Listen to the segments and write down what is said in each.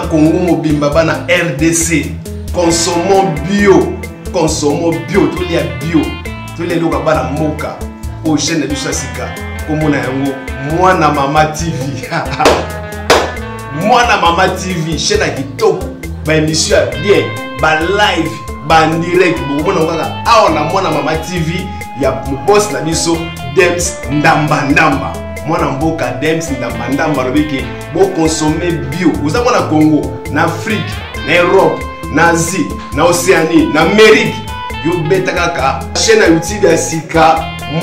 Congo mobimba bana RDC. Consommons bio. Consommons bio. Tout les bio. Tous les loga bana moka. Au chaîne de Chassika. Comme on a un Mwana Mama TV. Mwana Mama TV. Chaîne qui top. Ba émission bien. Ba live. Ba direct. Bon on a Mwana Mama TV. Ya boss na biso Dems Ndamba Ndamba. Mwana mboka Dems Ndamba Ndamba robiki bo consommer bio. Vous avez na Congo, na Afrique, na Europe, na Asie, na Océanie, na Amérique. Yo beta kaka chaîne ya YouTube ya Sika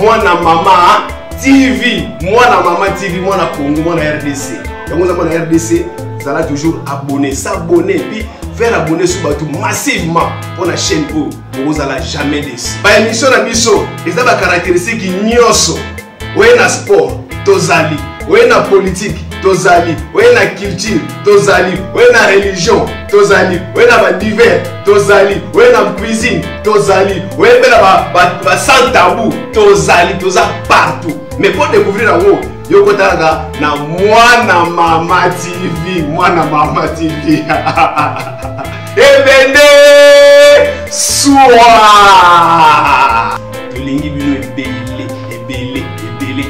Mwana Mama TV. Mwana Mama TV, Mwana Congo, Mwana RDC. Yango za Mwana RDC, vous allez toujours abonner, s'abonner puis faire abonner sur bateau massivement pour la chaîne où vous allez jamais déçu. Ba émission na biso, eza ba caractéristique nyonso. Oye na sport, tozali. Oye na politique, tozali. Oye na culture, tozali. Oye na religion, tozali. Oye na ba divers, tozali. Oye na cuisine, tozali. Oye na ba sans tabou, tozali. Toza partout. Mais pour découvrir la haut, yoko talaga na Mwana Mama TV. Mwana Mama TV. Ebende soa. Tolingi bino ebele, ebele, ebele.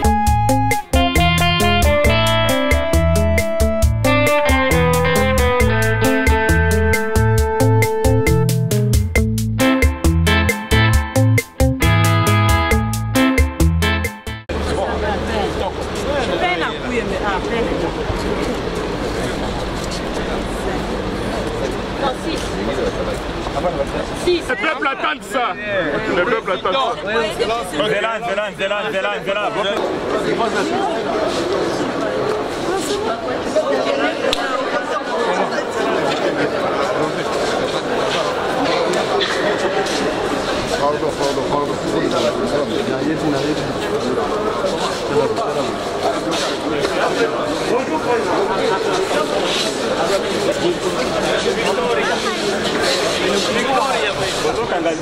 Le peuple attend ça. Le peuple attend ça.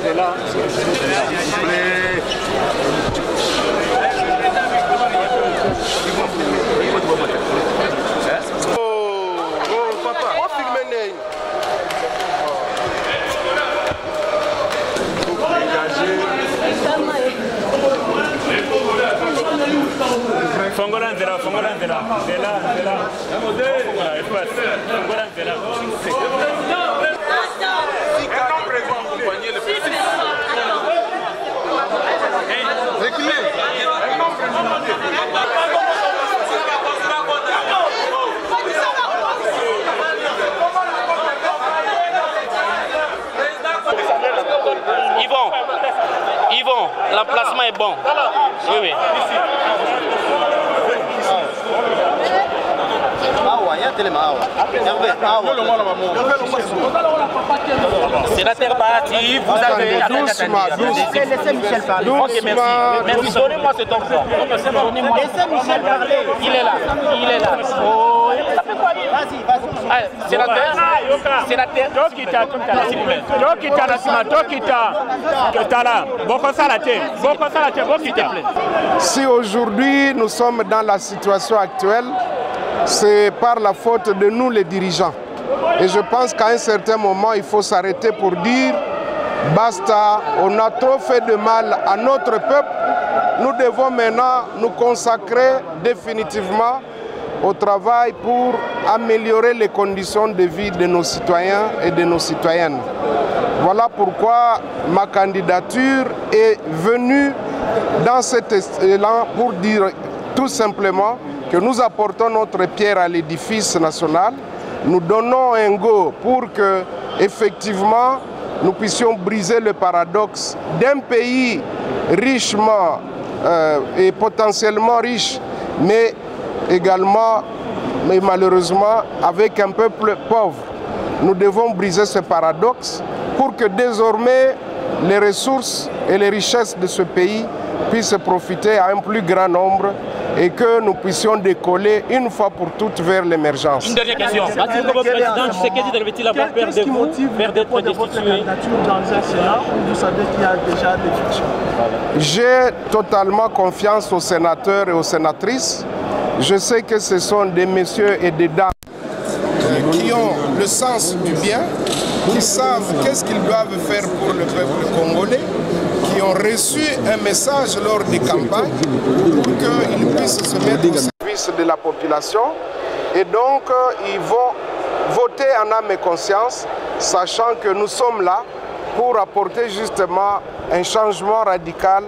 Zélan. Yvon, l'emplacement est bon. Oui. Sénateur Bahati, vous avez laissez Michel parler. Ok, merci. Donnez-moi ce temps. Laissez Michel parler. Il est là. Oh, vas-y. Si aujourd'hui nous sommes dans la situation actuelle, c'est par la faute de nous les dirigeants. Et je pense qu'à un certain moment, il faut s'arrêter pour dire basta, on a trop fait de mal à notre peuple. Nous devons maintenant nous consacrer définitivement au travail pour améliorer les conditions de vie de nos citoyens et de nos citoyennes. Voilà pourquoi ma candidature est venue dans cet élan pour dire tout simplement que nous apportons notre pierre à l'édifice national. Nous donnons un go pour que, effectivement, nous puissions briser le paradoxe d'un pays richement et potentiellement riche, mais également, mais malheureusement, avec un peuple pauvre. Nous devons briser ce paradoxe pour que désormais les ressources et les richesses de ce pays puissent profiter à un plus grand nombre et que nous puissions décoller une fois pour toutes vers l'émergence. Une dernière question. Président Tshisekedi devait-il avoir peur de vous, peur d'être destitué? Vous savez qu'il y a déjà des fictions. J'ai totalement confiance aux sénateurs et aux sénatrices. Je sais que ce sont des messieurs et des dames qui ont le sens du bien, qui savent qu'est-ce qu'ils doivent faire pour le peuple congolais, qui ont reçu un message lors des campagnes pour qu'ils puissent se mettre au service de la population. Et donc, ils vont voter en âme et conscience, sachant que nous sommes là pour apporter justement un changement radical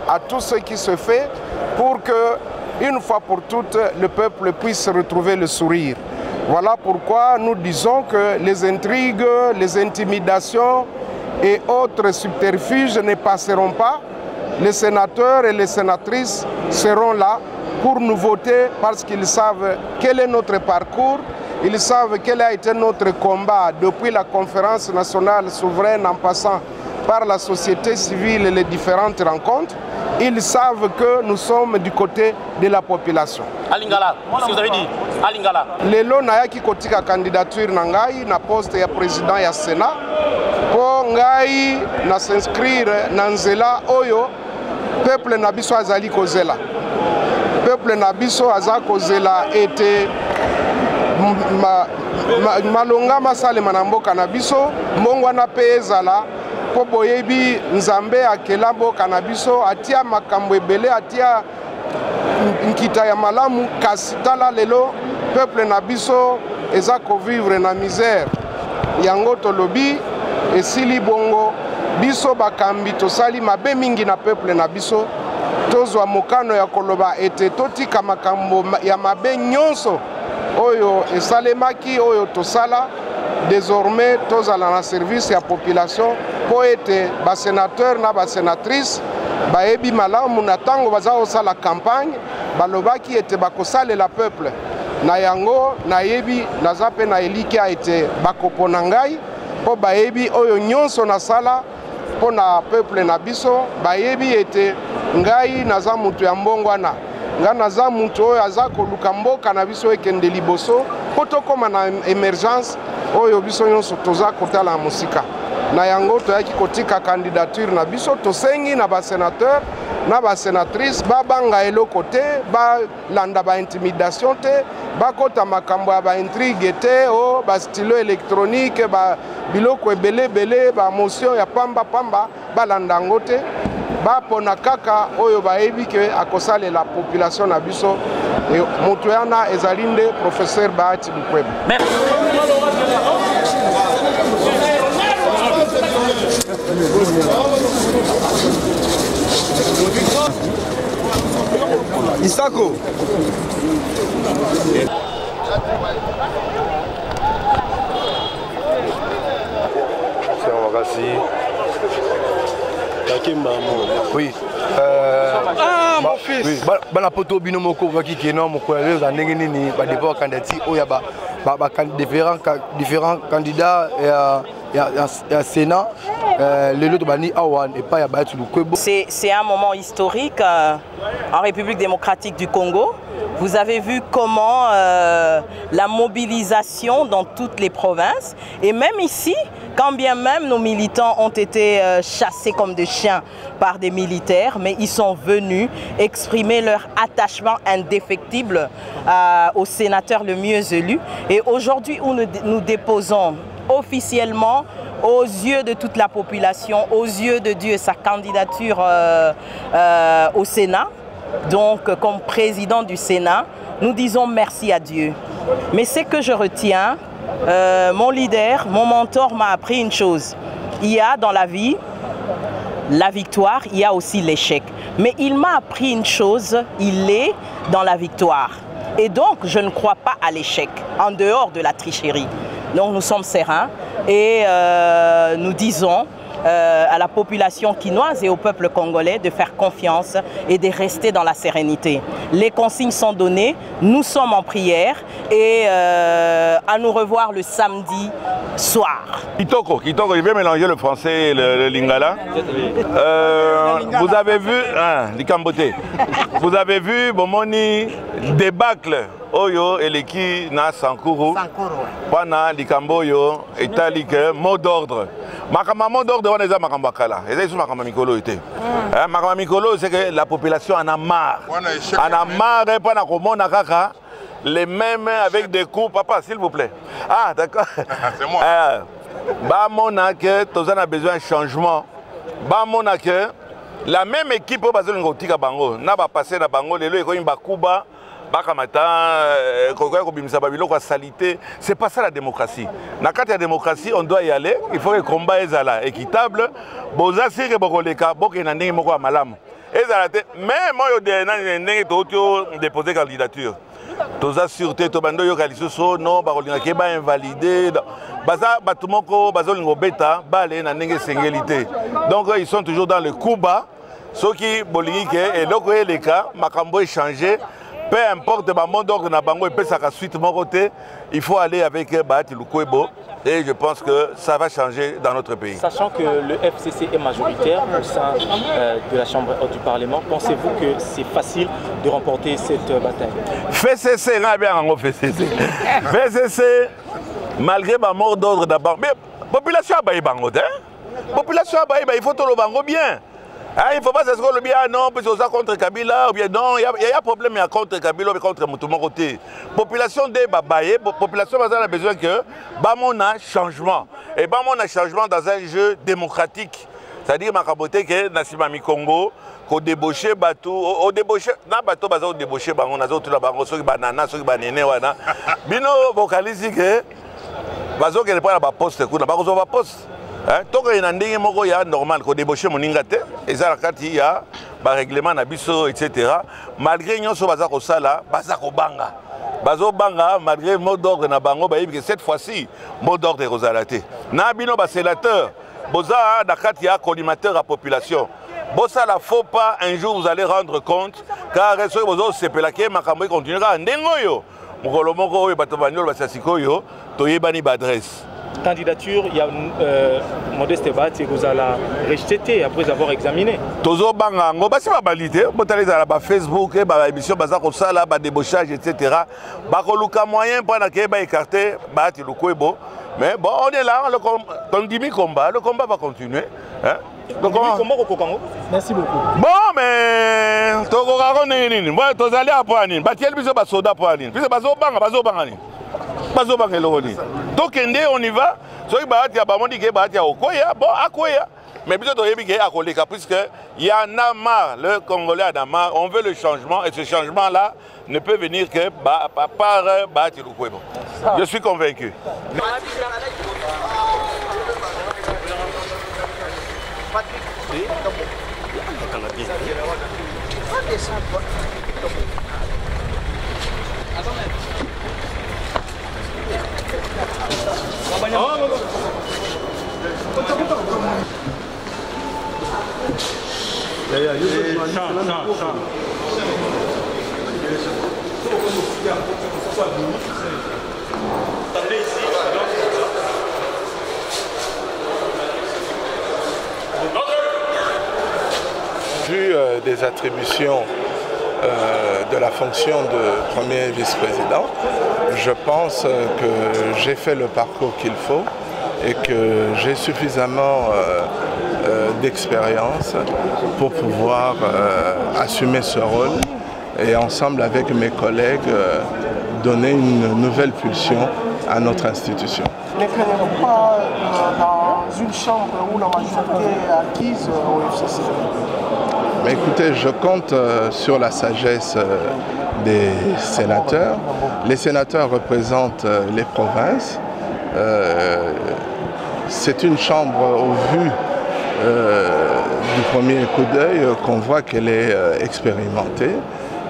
à tout ce qui se fait pour que, une fois pour toutes, le peuple puisse retrouver le sourire. Voilà pourquoi nous disons que les intrigues, les intimidations et autres subterfuges ne passeront pas. Les sénateurs et les sénatrices seront là pour nous voter parce qu'ils savent quel est notre parcours, ils savent quel a été notre combat depuis la conférence nationale souveraine en passant par la société civile et les différentes rencontres. Ils savent que nous sommes du côté de la population. Alingala, qu'est-ce que vous avez dit? Alingala. Lelo nayaki kotika candidature na ngai na poste ya président ya Sénat po ngai na s'inscrire na nzela oyo peuple na biso azali kozela. Peuple na biso aza kozela ete malonga masalema na mboka na biso mbongwana pe ezala po boyebi nzambe akela mboka na biso atia makambo ebele atia nkita ya malamu kasi tala lelo peuple na biso eza kovivre na misère yango tolobi esili bongo biso bakambi tosali mabe mingi na peuple na biso tozwa mokano ya koloba ete totika makambo ya mabe nyonso oyo esalemaki oyo tosala désormais tozala na service ya population po ete basénateur na basénatrice bayebi malamu na ntango baza kosala campagne balobaki ete bakosalela peuple na yango nayebi naza mpe na elika ete bakopona ngai mpo bayebi oyo nyonso nasala mpo na peuple na biso bayebi ete ngai naza mutu ya mbongwana ngai naza mutu oyo aza koluka mboka na biso ekende liboso mpo tokóma na émergence oyo biso nyonso toza kotala mosika na yango toyaki kotika candidature na biso tosengi na basénateur na basénatrice babanga eloko te balanda baintimidation te bakota makambo ya baintrigue te o bastylo électronique biloko ebelebele bamotion ya pamba balanda yango te bapona kaka oyo bayebi ke akosalela population na biso moto wana ezali nde professeur Bahati Lukwebo. Isako. Oui. Mon fils. Oui. Bana poto bino moko vaki keno moko les ndenge nini ba dépôt candidature oya ba différents candidats et Sénat le lot bani awan et pas ya Bahati Lukwebo. C'est un moment historique en République démocratique du Congo. Vous avez vu comment la mobilisation dans toutes les provinces et même ici, quand bien même nos militants ont été chassés comme des chiens par des militaires, mais ils sont venus exprimer leur attachement indéfectible au sénateur le mieux élu. Et aujourd'hui, où nous déposons officiellement aux yeux de toute la population, aux yeux de Dieu, sa candidature au Sénat. Donc, comme président du Sénat, nous disons merci à Dieu. Mais ce que je retiens, mon leader, mon mentor m'a appris une chose. Il y a dans la vie la victoire, il y a aussi l'échec. Mais il m'a appris une chose, il est dans la victoire. Et donc, je ne crois pas à l'échec, en dehors de la tricherie. Donc, nous sommes sereins et nous disons à la population quinoise et au peuple congolais de faire confiance et de rester dans la sérénité. Les consignes sont données, nous sommes en prière et à nous revoir le samedi soir. Kitoko, je vais mélanger le français et le lingala. Vous avez vu, vous avez vu Bomoni débâcle Oyo eleki na Sankuru. Wana likamboyo etalike mot d'ordre. Makama mot d'ordre wana eza makamba kala. Eza isu makamba mikolo ete. Makamba mikolo c'est que la population en a marre. En a marre pas na komona kaka les mêmes avec des coups. Papa, s'il vous plaît. Ah, d'accord. C'est moi. Bah, mon accueil, tous on a besoin de changement. Bah, mon accueil, la même équipe, parce que nous avons bango, n'a pas passé na bango, les lois ils bakuba, c'est pas ça la démocratie. Dans la démocratie, on doit y aller. Il faut que le combat soit équitable. Bozasi que bokoleka, bokenandé moko malam. Mais moi, je déposer candidature. Toza sûreté, tobando yo kalisoso, non, bakolinga keba invalidé. Baza batumoko, bazolingo beta, balé na nenge singélité. Donc ils sont toujours dans le coup bas. Ceux qui bolingike et loko les cas, makambo est changé. Peu importe le monde d'ordre na bango et peut sa suite mon côté, il faut aller avec Bahati Lukwebo et je pense que ça va changer dans notre pays. Sachant que le FCC est majoritaire au sein de la Chambre du Parlement, pensez-vous que c'est facile de remporter cette bataille? FCC, là bien en FCC. FCC, malgré ma mort d'ordre d'abord, mais population a baillé bango, population a baillé, il faut tout le bango bien. Ah, il ne faut pas se dire le bien, non, parce que ça contre Kabila, ou bien non, il y a un problème contre Kabila ou contre mon côté. Population de Babaye, population a besoin que Bamon a changement. Et Bamon a changement dans un jeu démocratique. C'est-à-dire que Nassima Congo, qu'on débauche bateau, au débauche, na bateau baza au débauche bango, na tout la bango, ceux qui banana, ceux qui banane wana. Bino vocalise que bazo que ne pas la poste, qu'on n'a pas besoin de poste. Tant qu'il y a un ndenge moko ya normal ko débaucher moningate et ça la carte il y a ba règlement na biso etc. Malgré nyonso baza ko sala baza ko banga bazo banga malgré mot d'ordre na bango ba que cette fois-ci mot d'ordre rozalate na bino ba sénateur boza na carte ya collimateur à population bossa la faut pas un jour vous allez rendre compte car reso bozo sepelake makambo continuera ndengo yo mokolo moko oyo bato banyolo basasikoyo toyebani ba adresse. Candidature, il y a Modeste Bahati que vous allez rejeter après avoir examiné. Tozo banga ngo basi ba balité, botalé za ba Facebook et ba émission baza ko sala ba débauchage etc. Ba ko luka moyen pour na ke ba écarter Bahati Lukwebo. Mais bon, on est là, le combat va continuer. Hein? Merci beaucoup. Bon, mais tu allé à Poanine, tu soda Poanine, puis donc on y va. Mais puisque il y en a marre, le Congolais en a marre, on veut le changement et ce changement-là ne peut venir que par Bahati Lukwebo. Je suis convaincu. Vu des attributions de la fonction de premier vice-président, je pense que j'ai fait le parcours qu'il faut et que j'ai suffisamment d'expérience pour pouvoir assumer ce rôle et ensemble avec mes collègues donner une nouvelle pulsion à notre institution. Ne craignez-vous pas dans une chambre où la majorité est acquise au FCC? Mais écoutez, je compte sur la sagesse des sénateurs. Les sénateurs représentent les provinces. C'est une chambre au vu du premier coup d'œil qu'on voit qu'elle est expérimentée.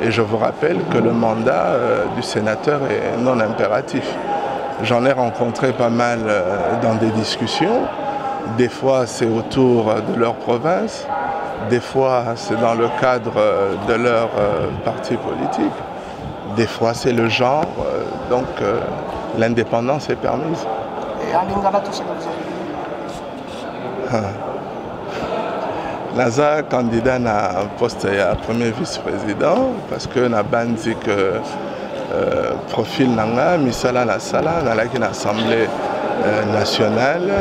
Et je vous rappelle que le mandat du sénateur est non impératif. J'en ai rencontré pas mal dans des discussions. Des fois, c'est autour de leur province. Des fois, c'est dans le cadre de leur parti politique. Des fois, c'est le genre. Donc, l'indépendance est permise. Et en Lingala, tout ce que vous avez dit? Naza candidat na poste ya premier vice-président parce que na bandi que profil nanga misala na sala na laki na assemblée nationale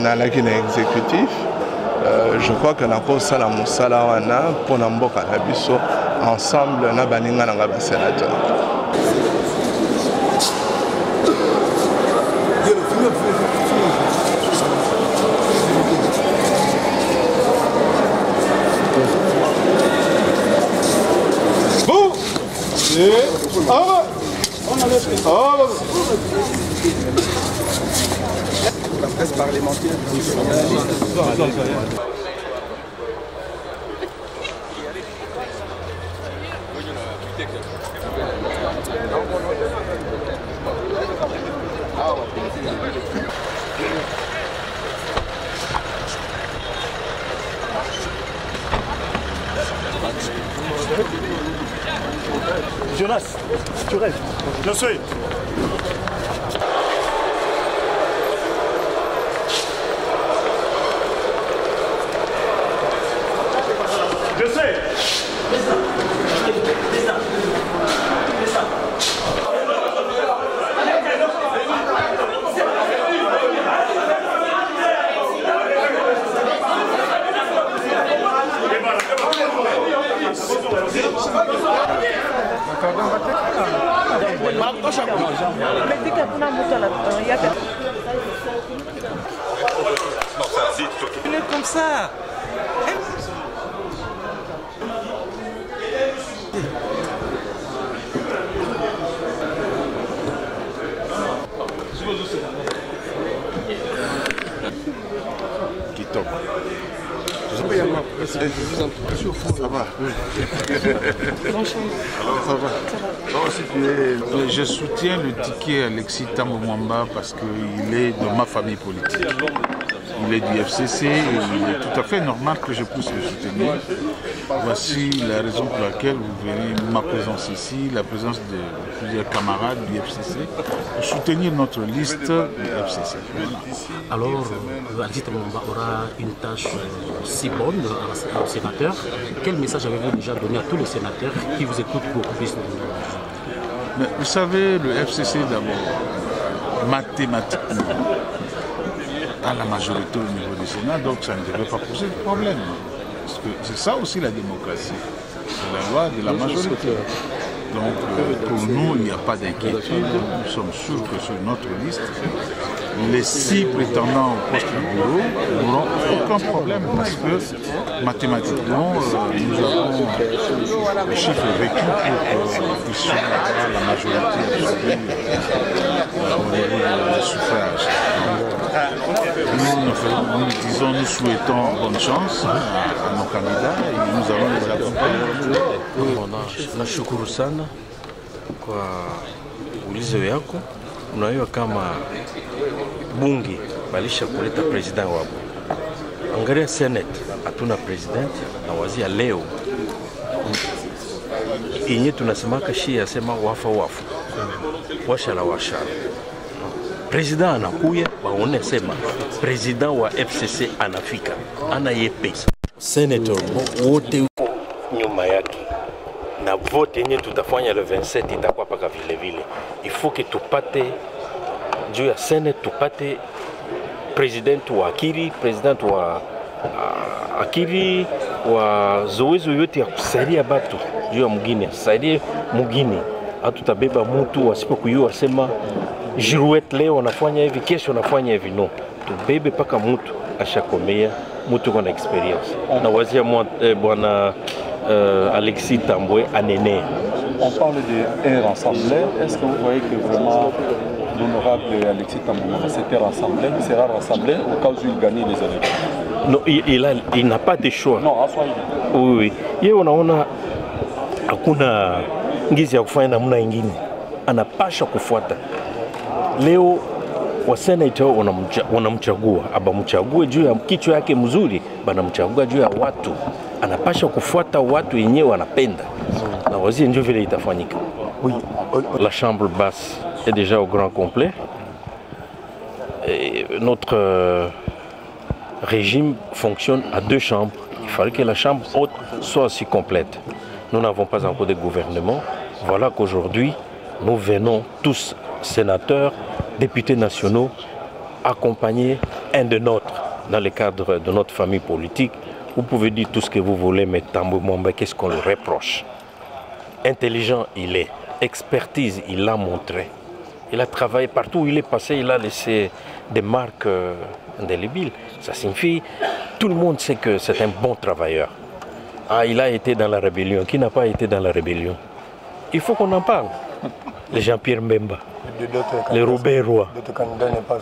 na laki na exécutif. Je crois que na ko sala musala wana pour na mboka na biso ensemble na baninga na ba sénateur. La presse parlementaire. Jonas, tu rêves? Je suis. Je sais. Il est comme ça. Kitoko. Ça va. Ça va. Je soutiens le ticket Alexis Thambwe Mwamba parce qu'il est de ma famille politique. Il est du FCC et il est tout à fait normal que je puisse le soutenir. Voici la raison pour laquelle vous verrez ma présence ici, la présence de plusieurs camarades du FCC pour soutenir notre liste du FCC. Voilà. Alors, Alexis Thambwe Mwamba aura une tâche si bonne au sénateur. Quel message avez-vous déjà donné à tous les sénateurs qui vous écoutent beaucoup plus? Mais vous savez, le FCC d'abord, mathématiquement, à la majorité au niveau du Sénat, donc ça ne devrait pas poser de problème. Parce que c'est ça aussi la démocratie, c'est la loi de la majorité. Donc pour nous, il n'y a pas d'inquiétude, nous sommes sûrs que sur notre liste, les 6 prétendants au poste du bureau n'auront aucun problème parce que mathématiquement, nous avons le chiffre vécu pour que nous puissions avoir la majorité absolue au niveau du suffrage. Nous souhaitons bonne chance à nos candidats et nous allons les accompagner. Nashukuru sana kwa ulizo yako. Unajua kama bunge balisha kuleta president wabo. Angalia Senate hatuna president na wazia leo. Inye tunasemaka shia sema wafa. Washala. President anakuya baone sema president wa FCC anafika. Ana yepe. Senator wote nyuma yake. Na vote yenye tutafanya le 27 itakuwa paka vile. Il faut que tupate juu ya Senate tupate president wa Akiri, president wa Akiri wa zoezo yote ya kusaidia batu juu ya mugine. Saidia mugine. Hatutabeba mtu wasipokuyua sema Girouette leo wanafanya hivi, kesho wanafanya hivi. No, tubebe paka mtu ashakomea, mtu kwa experience. Na wazia bwana Alexis Thambwe Anene. On parle de air rassemblé. Est-ce que vous voyez que vraiment l'honorable Alexis Thambwe Mwamba s'était rassemblé, il sera rassemblé au cas où il gagne les élections? Non, il n'a pas de choix. Non, à Swahili. Oui. Yeye unaona hakuna ngizi ya kufanya namna nyingine. Anapasha kufuata. Leo wa senator wanamchagua, abamchague juu ya kichwa yake mzuri, banamchagua juu ya watu. Anapasha kufuata watu wenyewe wanapenda. Na wazi ndio vile itafanyika. Oui, la chambre basse est déjà au grand complet. Et notre régime fonctionne à 2 chambres. Il fallait que la chambre haute soit aussi complète. Nous n'avons pas encore de gouvernement. Voilà qu'aujourd'hui, nous venons tous, sénateurs, députés nationaux, accompagner un de nôtres dans le cadre de notre famille politique. Vous pouvez dire tout ce que vous voulez, mais Thambwe Mwamba, qu'est-ce qu'on le reproche? Intelligent, il est. Expertise, il l'a montré. Il a travaillé partout où il est passé, il a laissé des marques indélébiles. Ça signifie, tout le monde sait que c'est un bon travailleur. Ah, il a été dans la rébellion. Qui n'a pas été dans la rébellion? Il faut qu'on en parle. le Jean-Pierre Mbemba, le Robert Roy. D'autres candidats n'est pas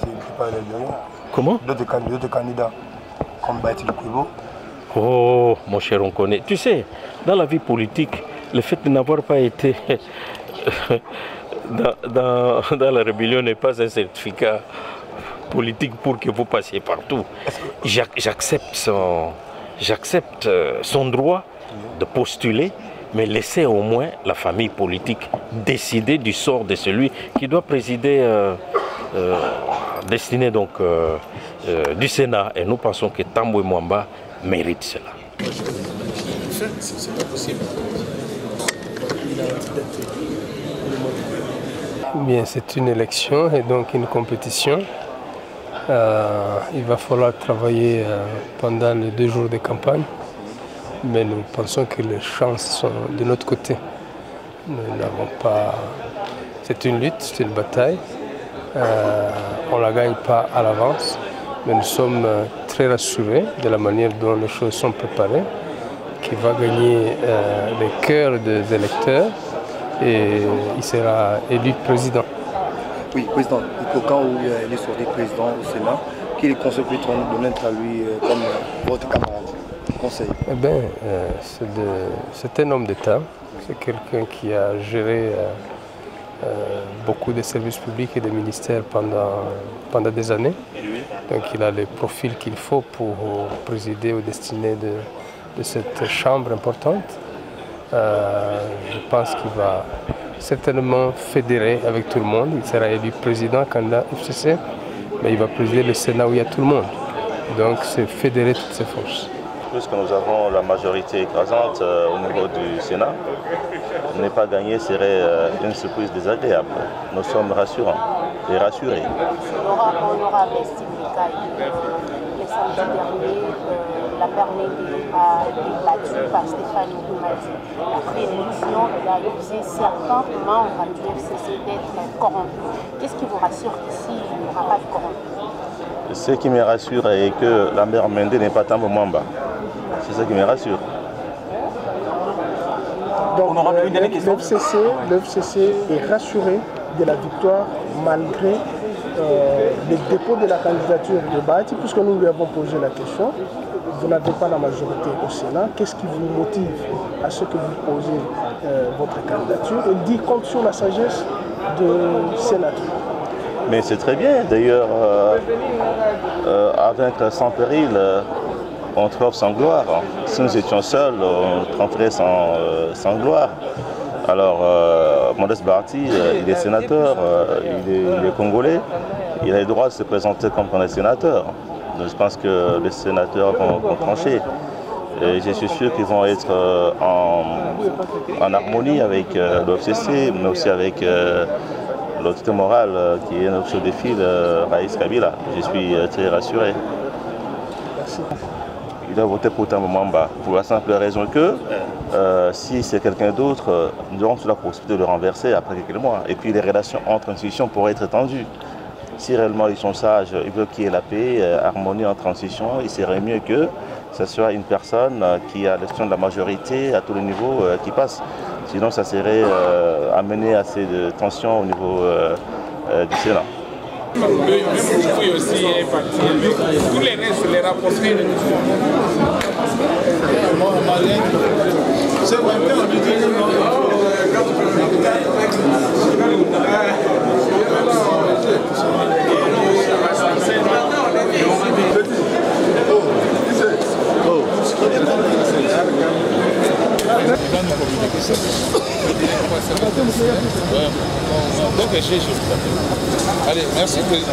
les. Comment? D'autres candidats, comme Baïti Lukwebo. Oh, mon cher, on connaît. Tu sais, dans la vie politique, le fait de n'avoir pas été dans la rébellion n'est pas un certificat politique pour que vous passiez partout. J'accepte son droit de postuler, mais laissez au moins la famille politique décider du sort de celui qui doit présider destiné donc du Sénat. Et nous pensons que Tambwe Mwamba mérite cela. C'est pas possible. Bien, c'est une élection et donc une compétition. Il va falloir travailler pendant les 2 jours de campagne, mais nous pensons que les chances sont de notre côté. Nous n'avons pas... C'est une lutte, c'est une bataille. On ne la gagne pas à l'avance, mais nous sommes très rassurés de la manière dont les choses sont préparées, qui va gagner les cœurs des électeurs et il sera élu président. Oui, président. Quand il est sorti président au Sénat, quel conseil peut-on nous donner à lui comme votre camarade? Conseil? Eh bien, c'est un homme d'État. C'est quelqu'un qui a géré beaucoup de services publics et des ministères pendant des années. Donc il a le profil qu'il faut pour présider aux destinées de cette chambre importante. Je pense qu'il va certainement fédérer avec tout le monde. Il sera élu président, candidat FCC, mais il va présider le Sénat où il y a tout le monde. Donc c'est fédérer toutes ses forces. Puisque nous avons la majorité écrasante au niveau du Sénat, ne pas gagner serait une surprise désagréable. Nous sommes rassurants et rassurés. Honorable Stimika, le samedi dernier, la Bernélé a été battue par Stéphane Oumadi. Après l'élection, il a accusé certains membres du FCC d'être corrompus. Qu'est-ce qui vous rassure qu'ici, il n'y aura pas de corrompus? Ce qui me rassure est que Lambert Mende n'est pas Tambwe Mwamba. C'est ça qui me rassure. Donc le FCC est rassuré de la victoire malgré le dépôt de la candidature de Baïti, puisque nous lui avons posé la question. Vous n'avez pas la majorité au Sénat. Qu'est-ce qui vous motive à ce que vous posez votre candidature? Il dit compte sur la sagesse de sénateur. Mais c'est très bien. D'ailleurs, avec sans péril, on triomphe sans gloire. Si nous étions seuls, on triompherait sans gloire. Alors, Modeste Barty, il est sénateur, il est congolais, il a le droit de se présenter comme un sénateur. Donc, je pense que les sénateurs vont trancher. Et je suis sûr qu'ils vont être en harmonie avec l'OFCC, mais aussi avec l'autorité morale qui est notre chef de file, Raïs Kabila. Je suis très rassuré. Merci. Il a voté pour Tambwe Mwamba pour la simple raison que si c'est quelqu'un d'autre, nous aurons la possibilité de le renverser après quelques mois. Et puis les relations entre institutions pourraient être tendues. Si réellement ils sont sages, ils veulent qu'il y ait la paix, harmonie entre institutions, il serait mieux que ce soit une personne qui a l'action de la majorité à tous les niveaux qui passe. Sinon ça serait amener assez de tensions au niveau du Sénat. Oui, aussi est parti. Tous les restes, les rapportés. C'est donc, allez, merci, président.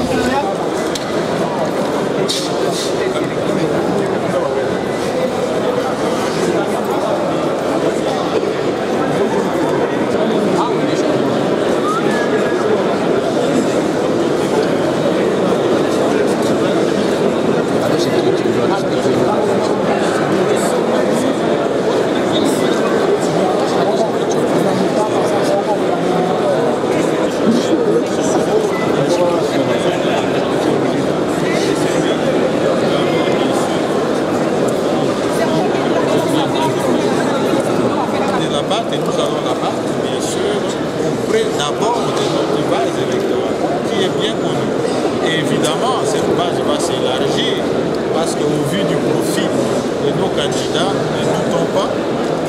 au vu du profil de nos candidats, ne doutons pas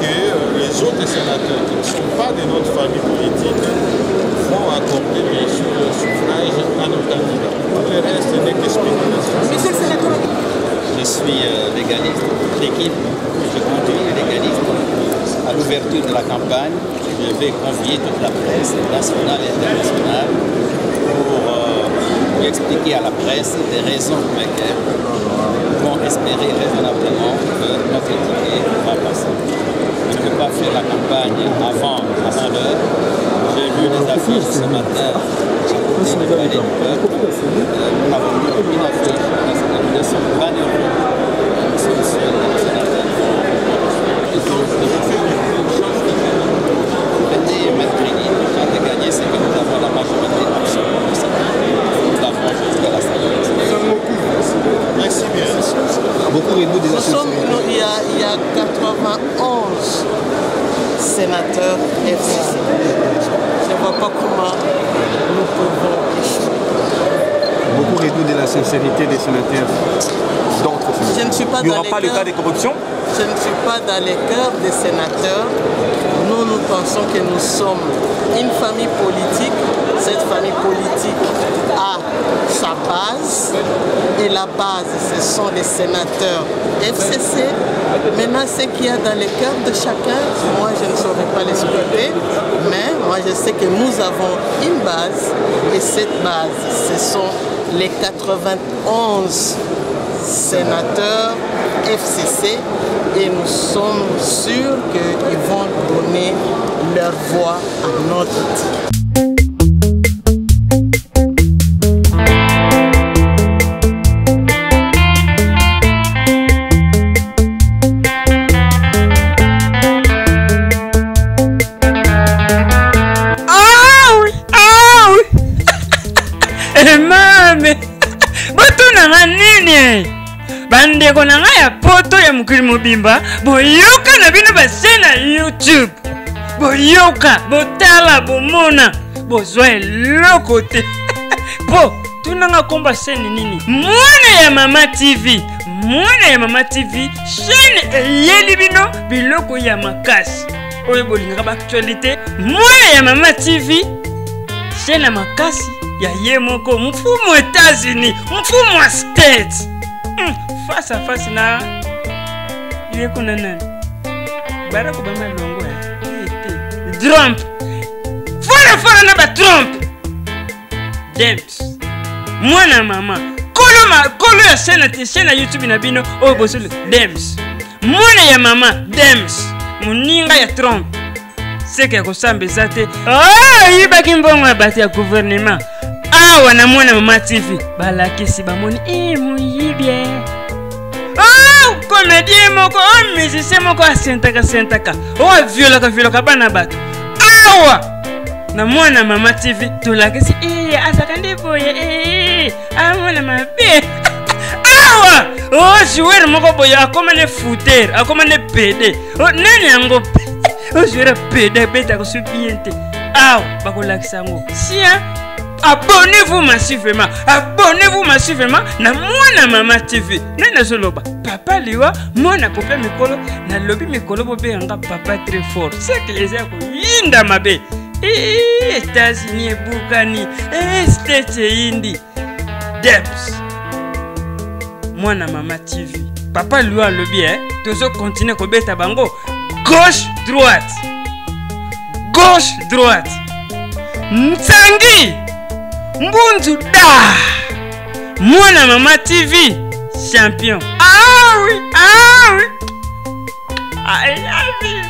que les autres sénateurs qui ne sont pas de notre famille politique vont accorder bien sûr le suffrage à nos candidats. Tout le reste n'est que spéculation. Monsieur le sénateur, je suis légaliste. L'équipe que je conduis est légaliste. À l'ouverture de la campagne, je vais convier toute la presse nationale et internationale pour expliquer à la presse des raisons pour lesquelles nous pouvons espérer raisonnablement que notre équipe va passer. Je ne peux pas faire la campagne avant l'heure. J'ai vu les affiches ce matin du Palais du Peuple. Nous avons vu une affiche, nous sommes pas nerveux. Nous sommes seuls, les sénateurs. Venez mercredi, quand de gagner, c'est que nous avons la majorité absolue. Nous l'avons jusqu'à l'Assemblée. Merci bien. Beaucoup de nous sommes, il y a 91 sénateurs FCC. Je ne vois pas comment nous pouvons échouer. Beaucoup réduit de la sincérité des sénateurs d'autres sénateurs. Je ne suis pas Il n'y aura pas le cas de corruption? Je ne suis pas dans les cœurs des sénateurs. Nous pensons que nous sommes une famille politique. Cette famille politique a sa base. Et la base, ce sont les sénateurs FCC. Maintenant, ce qu'il y a dans les cœurs de chacun, moi, je ne saurais pas l'expliquer. Mais moi, je sais que nous avons une base. Et cette base, ce sont les 91 sénateurs FCC et nous sommes sûrs qu'ils vont donner leur voix à notre équipe. bandeko na ngai ya poto ya mokili mobimba boyoka na bino base na YouTube boyoka botala bomona bozwa eloko te po tunanga komba sene nini mwana ya Mama TV chaîne eyeli bino biloko ya makasi oyo bolingaka ba actualité mwana ya Mama TV chaîne ya makasi ya ye moko mfumu États-Unis mfumu wa States face à face na ile kuna nani Barack Obama longo Trump fora na ba Trump James mwana mama kolo ya scène YouTube na bino o bosolo James mwana ya mama James muninga ya Trump seke kosambeza te yibaki mbongo ya bati ya gouvernement awa na mwana Mama TV balakisi bamoni muyibye comédien moko musicien moko asentaka violaka bana bato awa na mwana Mama TV tolakisi azaka nde boye mwana mabe awa joueur moko boye akomane footer akomane pede nani yango joueur pede beta ko bien te awa bakolakisa yango sia abonnez-vous massivement na mwana Mama TV nena soloba papa liwa mwana pope mikolo na lobi mikolo bobe yanga papa très fort c'est que les yako yinda mabe États-Unis ebukani States indi Debs mwana Mama TV papa liwa lobi tozo continuer ko beta bango gauche droite Nsangi Mbunzu da mwana Mama TV champion. Ah oui I love you